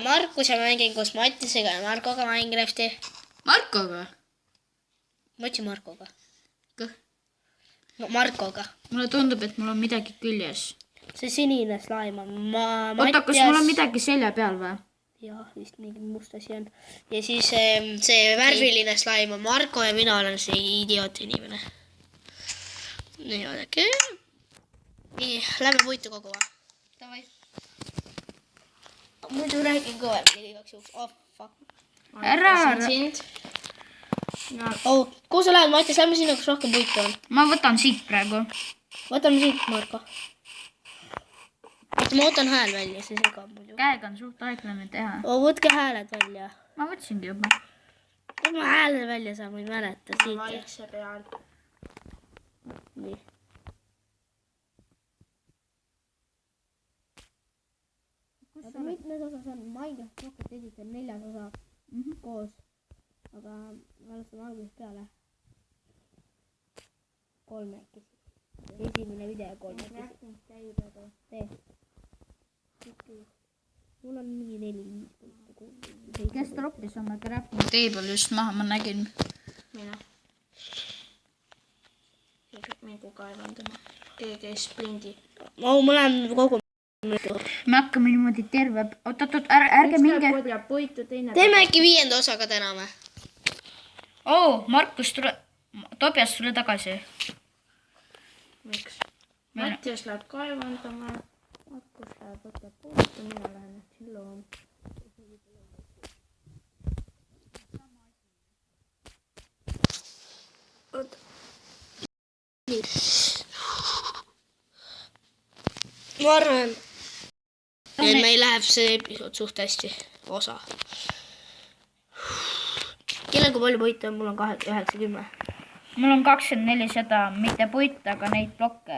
Markus ja mängin koos Mattisega ja Markoga Minecrafti. Markoga? Ma ütlesin Markoga. No Markoga. Mulle tundub, et mul on midagi küljes. See sinine slaim on Oota, kas mul on midagi selja peal või? Jah, vist mingi must asi on. Ja siis see värviline slaim on Marko ja mina olen see idioot inimene. Nii, vaadake. Nii, lähme puitu koguma. Davai. Muidu räägin kõvemini igaks juhuks. Oh, fuck. Ära. Oh, kuhu sa lähed, Mattis? Lähme sinna, kus rohkem puitu on. Ma võtan siit praegu. Võtame siit, Marko. Ma ootan hääl välja, see segab muidu. Käega on suht aeglane teha. Oh, võtke hääled välja. Ma võtsingi juba. Kui ma hääled välja saan, ma ei mäleta. Vaikse peal. Nii. Mitmes osas on Minecraft Rocket Editor 4. osa koos. Aga alustame algusest peale. 3 äkki. Esimene video 3 äkki. Tee. Mul on mingi 4-5. Kes troppis oma crafting table just maha, ma nägin. Mina. Ja peab mängu kaevandama. Keegi ei splindi. Oh, ma lähen kogu. Me hakkame niimoodi terve... Oot, ärge minge... Puitu teine. Teeme äkki 5. osaga täna me. Markus, Tobias, tule tagasi. Miks? Mattias läheb kaevandama. Markus läheb võtta puitu. Mina lähen loom. Ma arvan, et meil läheb see episood suht hästi osa. Kellel kui palju puitu on? Mul on 90. Mul on 24 seda, mitte puit, aga neid blokke.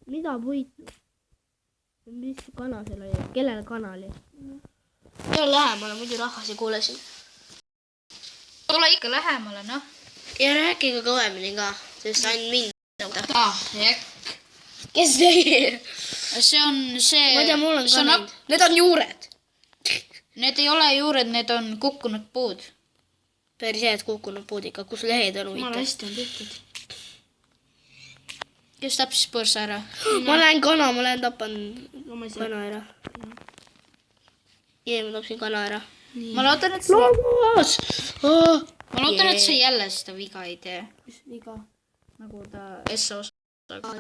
Mida puitu? Mis kana seal oli? Kellel kana oli? Tule lähemale, muidu rahvas ei kuule siin. Tule ikka lähemale, noh. Ja rääkige kõvemini ka, sest ainult mind. Kes tegi? See on see... Ma ei tea, mul on ka neid. Need on juured. Need ei ole juured, need on kukkunud puud. Päris head kukkunud puud ikka, kus lehed on Jumala huvitav. hästi on tehtud. Kes tapsis põrsa ära? Ma lähen kana, ma lähen tapan kana ära. Ma tapsin kana ära. Ma loodan, et Loomas! Ma loodan, et sa jälle seda viga ei tee. Mis viga? Nagu ta essa osa.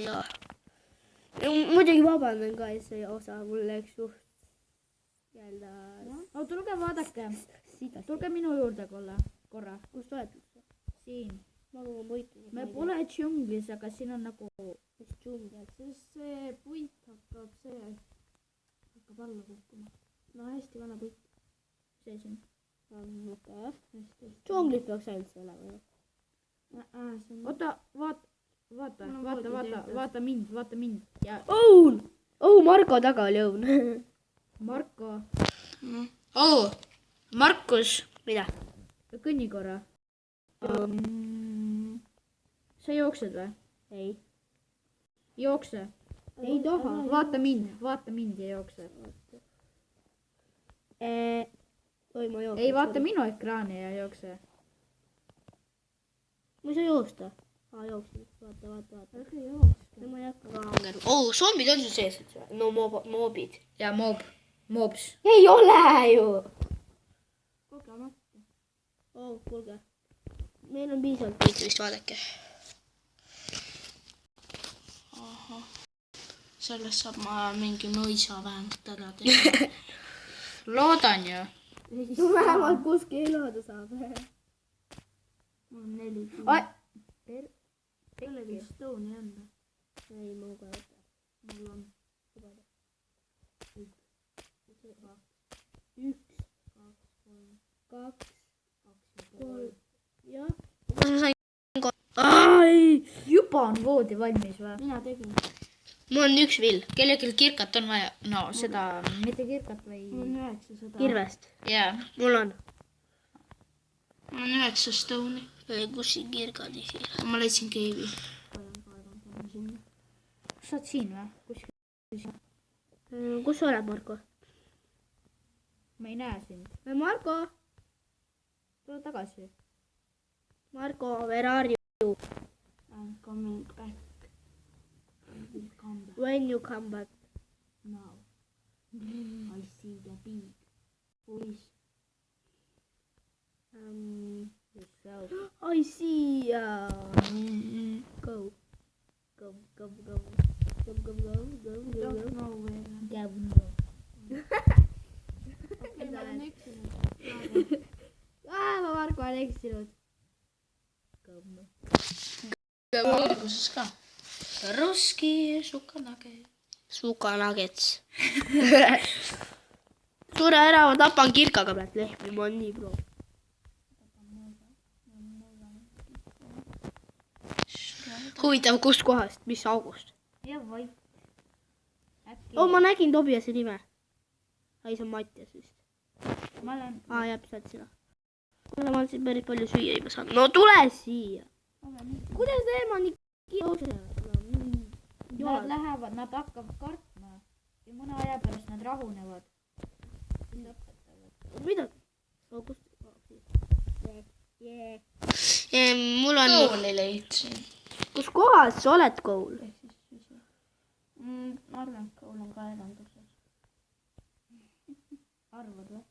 Jaa. Muidugi vabandan ka, et see osa mul läks suht jälle... Tulge vaadake. Tulge minu juurde korra. Kus sa oled? Siin. Me Me pole džunglis, aga siin on nagu... Mis džungel? Sest see puit hakkab alla kukkuma. No hästi vana puit. See siin. Džunglis peaks ainult olema. Oota, vaata mind. Ja Õun! Marko taga oli õun. Marko. Markus. Mida? Kõnni korra. Sa jooksed või? Ei. Jookse. Ei taha. Vaata mind ja jookse. Oi, ma jooksen. Ei, vaata minu ekraani ja jookse. Ma ei saa joosta. Jooksin. Vaata. Ärge jookske. Ma ei hakka ka hangerma. Zombid on sul sees. No moobid. Ja mobs. Ei ole ju! Kogemata. Kuulge. Meil on piisavalt puitu vist, vaadake. Sellest saab ma mingi mõisa vähemalt ära teha. Loodan ju. No vähemalt kuskil elada saab. Mul on 4. Kellegi stone'i on. Ei, ma ka ei. Mul on. 1, 2, 3. Jah. Kas ma sain Ai! Juba on voodi valmis või? Mina tegin. Mul on 1 vill. Kellelgi kirkat on vaja? No seda, mitte kirkat või... Mul on 900. Kirvest. Jaa. Mul on. Mul on 9 stone'i. Kus siin kirgad isi? Ma leidsin keivi. kas sa oled siin või? kuskil? kus sa oled, Marko? ma ei näe sind. Marko, tule tagasi. Marko, where are you? I'm coming back. I will come back When you come back? now. I see the big fish. yourself. I see. Go. Go. Go. Go. Go. Go. Go. Go. Go. Don't Go. know where. Gavno. Okei, ma olen eksinud. Ma Marko olen eksinud. Gavno. alguses ka. Russki sukanage. Sukanagets. Sure ära, ma tapan kirkaga pealt lehmi, ma olen nii pro. Huvitav, kust kohast, mis august? ja vait. äkki Ma nägin Tobiase nime. Ai, see on Mattias vist. ma olen. Jah, sa oled sina. kuule, ma olen siin päris palju süüa juba saanud. No tule siia. Kuidas teema nii kiiresti? Nad lähevad, nad hakkavad kartma ja mõne aja pärast nad rahunevad. Mida? Mul on... kooli leidsin. Kus kohas sa oled, kool? Ma arvan, et kool on ka elanduses. arvad või?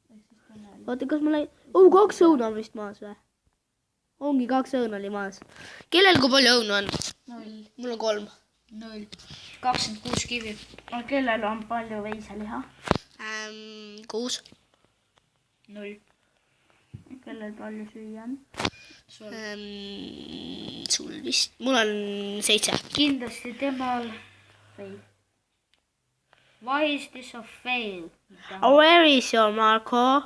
Oota, kas mul ei... 2 õunu on vist maas või? Ongi 2 õunu oli maas. Kellel kui palju õunu on? 0. Mul on 3. 0. 26 kivi. Aga kellel on palju veiseliha? 6. 0. Kellel palju süüa on? Sul vist... Mul on 7. kindlasti temal fail. Why is this a fail? Where is your Marko?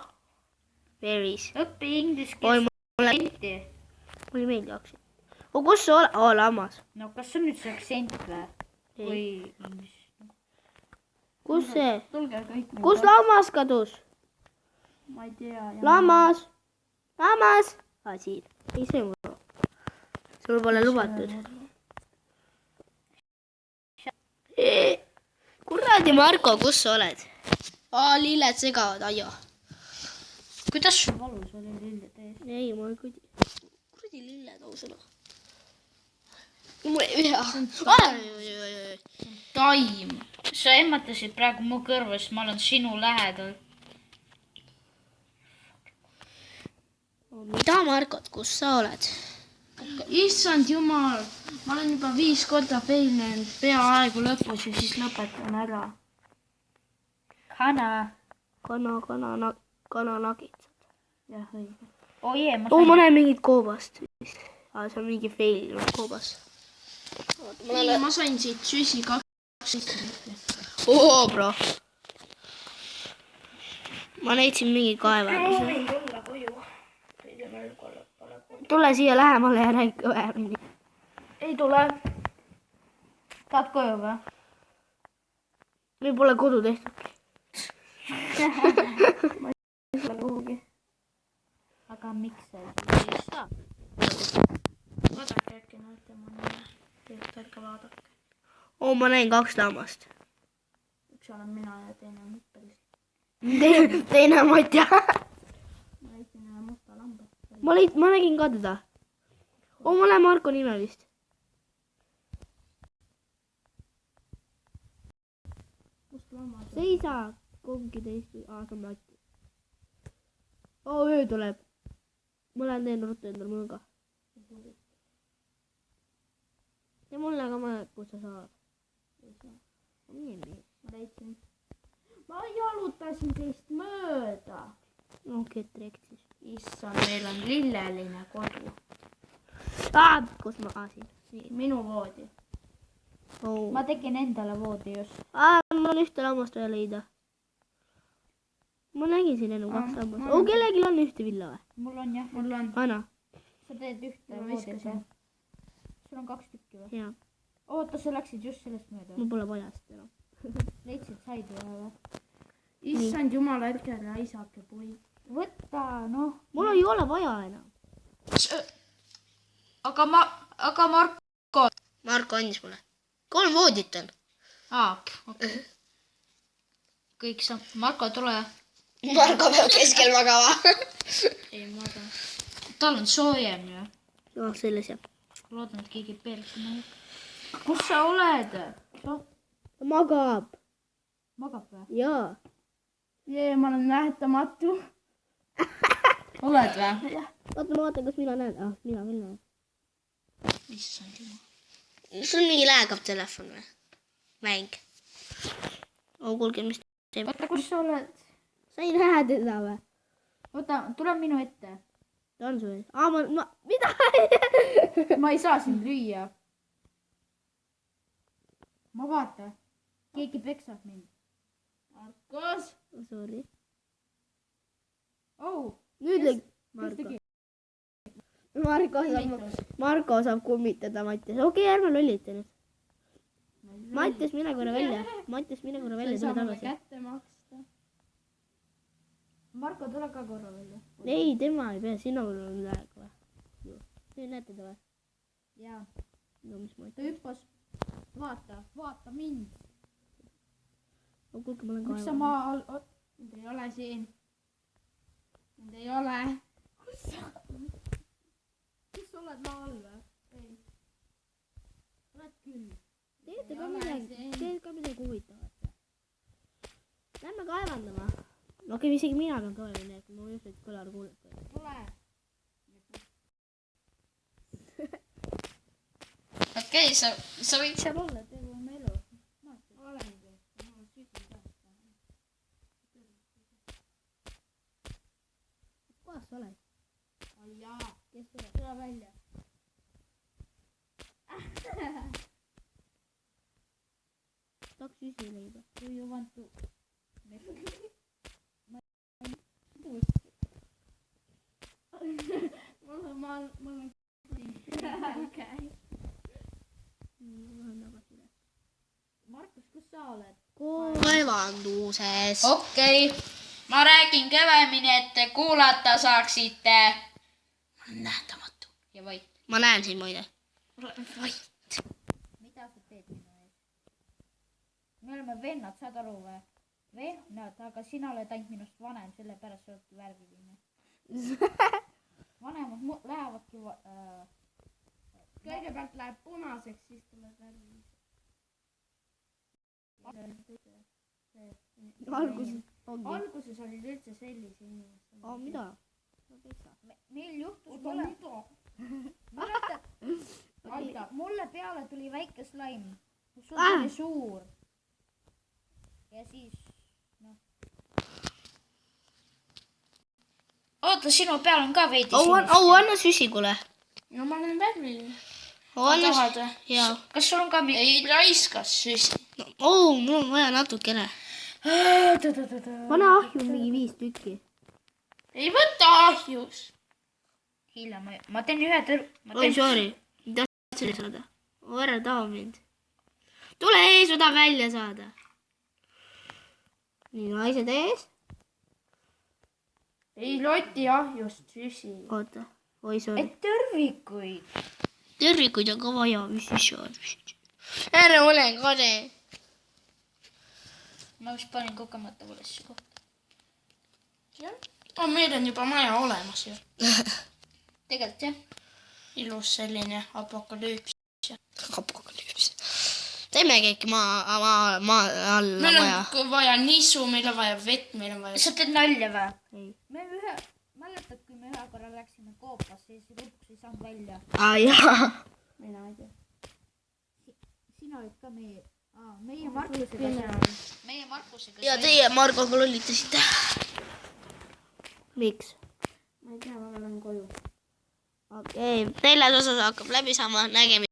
Where is? õpi inglise Oi, keelt. Mulle ei meeldi aktsent. Kus sa oled? Lammas. no kas see on nüüd see aktsent või? või inglise? Kus see? Tulge kõik. Kus lammas kadus? Ma ei tea. Lammas. Lammas. Siin. Ei, see on mul. Sul pole lubatud. Kuradi Marko, kus sa oled? Lilled segavad aia. kuidas sul valus oli lille tees. Ei, ma ei kuradi lilled ausõna. Mul ei pea. taim? sa ehmatasid praegu mu kõrvast, ma olen sinu lähedal. Mida, Markot, kus sa oled? Issand jumal, ma olen juba 5 korda feilinud peaaegu lõpus ja siis lõpetan ära. Kana nagitsad. Jah, õige. Oje, Ma näen mingit koobast vist. See on mingi fail koobas. Nii, ma sain siit süsi 2 Bro. Ma leidsin mingi kaevanduse. Tule siia lähemale ja räägi kõvemini. Ei tule. tahad koju või? Meil pole kodu tehtud. Ei tule kuhugi. aga miks sa ei saa? Vaadake äkki näete mu nime. Ärge vaadake. Ma näin 2 lammast. Üks olen mina ja teine on hüppeliselt. Teine on Matja. Ma leidsin ühe musta lamba. Ma nägin ka teda. Ma näen Marko nime vist. Kust lamba? Seisa. Kongi teist. See on Mati. Öö tuleb. Ma lähen teen ruttu endale mõõga. Ja mulle ka mõned, kus sa saad. Ma leidsin. Ma jalutasin teist mööda. Ketrek siis. Issand, meil on lilleline kodu. Kus ma siin? Minu voodi. ma tegin endale voodi just. Mul on 1 lammast vaja leida. Ma nägin siin enne 2 lammast. Kellelgi on 1 villa või? mul on jah. Mul on. Anna. sa teed ühte Ma voodi viskasin. või? sul on 2 tükki või? Jaa. oota, sa läksid just sellest mööda. Mul pole vaja seda enam. leidsid said või? Issand jumal, ärge raisake puid. võta, noh. Mul ei ole vaja enam. aga Marko. Marko andis mulle. 3 voodit on . okei . kõik saab , Marko , tule . Margo peab keskel magama . ei maga . tal on soojem ju . noh , selles jah . loodan , et keegi perse magab . kus sa oled ? ta magab . magab või ? jaa . jee , ma olen nähtamatu . oled või ? oota , ma vaatan , kas mina näen . ah , mina küll näen . issand jumal . sul on mingi läägav telefon või ? mäng . oh , kuulge , mis teeb ? oota , kus sa oled ? sa ei näe teda või ? oota , tule minu ette . ta on su ees . aa , ma , mida ? ma ei saa sind lüüa . ma vaatan , keegi peksab mind . Markus . Sorry . oh , nüüd lõi kes tegi ? Marko saab kummitada Mattias . okei , ärme lollita nüüd . Mattias , mine korra välja . Mattias , mine korra välja , tule tagasi . kätte maksta . Marko , tule ka korra välja . ei , tema ei pea , sinul on lääg või ? nüüd näed teda või ? jaa , no mis ma ta hüppas . vaata mind . ütlen . kuulge , ma olen miks sa kaevatud . maa all , mind ei ole siin . mind ei ole . kus sa oled maa all või ? ei . oled küll . teete ka midagi huvitavat . Lähme kaevandama . no okei , isegi mina pean ka minema , et ma just nüüd kõlar kuulata . tule . okei , sa võid seal olla . teil on elu . olengi . ma süsin ka . kohas sa oled ? ai jaa , kes tuleb ? tule välja . tahaks süsileiba . Do you want to ? ma olen . okei . Markus , kus sa oled ? kaevanduses . okei , ma räägin kõvemini , et te kuulata saaksite . ma olen nähtamatu ja vait . ma näen sind muide . mida sa teed minu ees ? me oleme vennad , saad aru või ? vennad , aga sina oled ainult minust vanem , sellepärast sa oledki värviline . vanemad lähevadki kõigepealt läheb punaseks , siis tuleb värvi . alguses ongi . alguses olid üldse sellise inimesed . aa , mida ? meil juhtus oota , mida ? mäletad , mulle peale tuli väike slaim , sul Ah! oli suur . ja siis oota , sinu peal on ka veidi anna süsikule . no ma olen värviline . anna tahad või ? jaa . kas sul on ka ei raiskas süsi . mul on vaja natukene . pane ahju mingi 5 tükki . ei võta ahjus . hiljem ma teen ühe oi , sorry . ei tahtsin saada . võrra taha mind . tule ees , ma tahan välja saada . nii , naised ees . ei loti ahjust süsi . oota , oi sorry . et tõrvikuid . tervikuid on ka vaja . ära ole kade . ma vist panin kogemata valesse kohta . jah , meil on juba maja olemas ju . tegelikult jah . ilus selline apokalüüps . apokalüüps . teemegi äkki maa alla meil maja . on vaja nisu , meil on vaja vett , meil on vaja . sa teed nalja või ? ei . mäletad , kui me ühe korra läksime koopasse ja siis lõpuks ei saanud välja . aa jaa . mina ei tea . sina olid ka meie Markusega seal . meie Markusega . ja teie Margoga lollitasite . miks ? ma ei tea , ma lähen koju . okei , 4. osas hakkab läbi saama , nägemist .